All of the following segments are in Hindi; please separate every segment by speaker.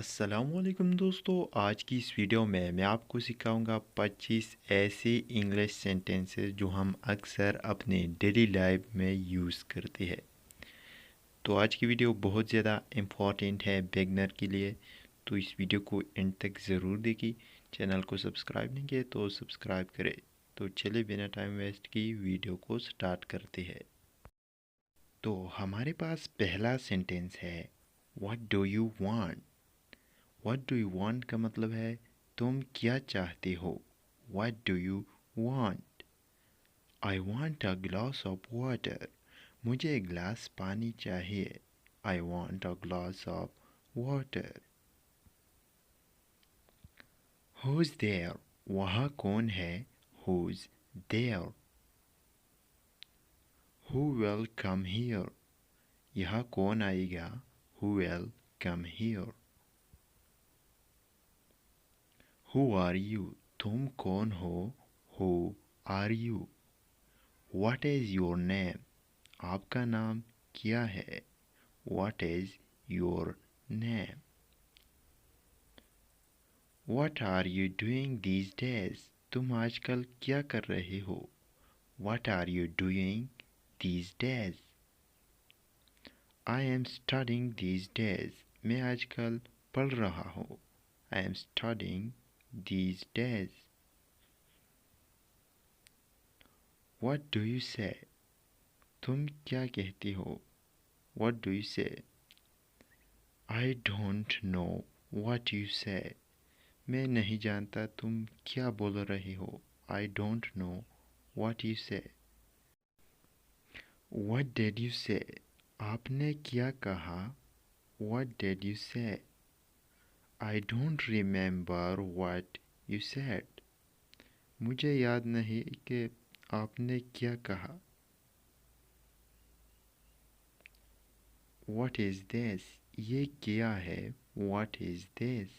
Speaker 1: अस्सलामुअलैकुम दोस्तों, आज की इस वीडियो में मैं आपको सिखाऊंगा 25 ऐसे इंग्लिश सेंटेंसेस जो हम अक्सर अपने डेली लाइफ में यूज़ करते हैं। तो आज की वीडियो बहुत ज़्यादा इम्पॉर्टेंट है बिगनर के लिए, तो इस वीडियो को एंड तक ज़रूर देखिए। चैनल को सब्सक्राइब नहीं किया तो सब्सक्राइब करें। तो चलिए बिना टाइम वेस्ट की वीडियो को स्टार्ट करते हैं। तो हमारे पास पहला सेंटेंस है, what do you want. What do you want का मतलब है तुम क्या चाहते हो। What do you want? I want a glass of water. मुझे एक गिलास पानी चाहिए। I want a glass of water. Who's there? वहाँ कौन है? Who's there? Who will come here? यहाँ कौन आएगा? Who will come here? Who are you? तुम कौन हो? Who are you? What is your name? आपका नाम क्या है? What is your name? What are you doing these days? तुम आजकल क्या कर रहे हो? What are you doing these days? I am studying these days. मैं आजकल पढ़ रहा हूँ। I am studying these days. What do you say? तुम क्या कहती हो? What do you say? I don't know what you say. मैं नहीं जानता तुम क्या बोल रहे हो। I don't know what you say. What did you say? आपने क्या कहा? What did you say? I don't remember what you said. मुझे याद नहीं कि आपने क्या कहा। What is this? ये क्या है? What is this?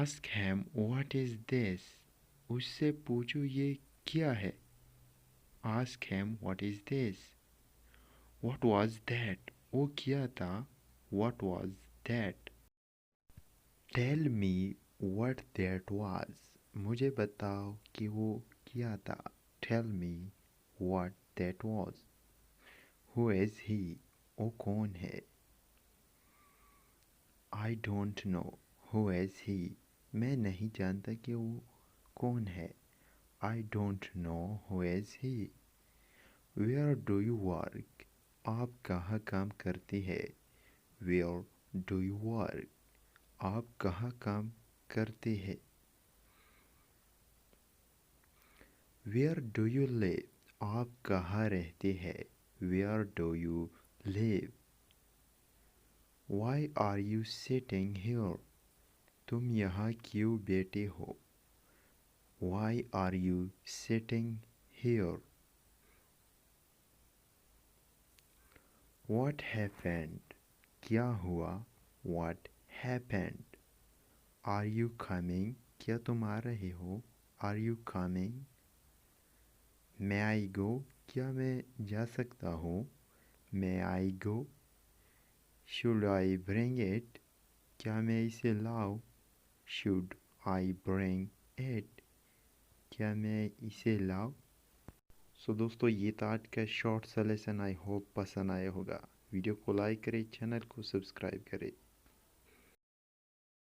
Speaker 1: Ask him what is this? उससे पूछो ये क्या है? Ask him what is this? What was that? वो क्या था? What was that? Tell me what that was. मुझे बताओ कि वो क्या था। Tell me what that was. Who is he? वो कौन है? I don't know. Who is he? मैं नहीं जानता कि वो कौन है। I don't know who is he. Where do you work? आप कहाँ काम करते हैं? Where do you work? आप कहाँ काम करते हैं? Where do you live? आप कहाँ रहते हैं? Where do you live? Why are you sitting here? तुम यहाँ क्यों बैठे हो? Why are you sitting here? What happened? क्या हुआ? What happened? Are you coming? क्या तुम आ रहे हो? Are you coming? May I go? क्या मैं जा सकता हूँ? May I go? Should I bring it? क्या मैं इसे लाऊं? Should I bring it? क्या मैं इसे लाऊं? दोस्तों ये था आज का शॉर्ट सा लेसन। आई होप पसंद आया होगा। वीडियो को लाइक करें, चैनल को सब्सक्राइब करें।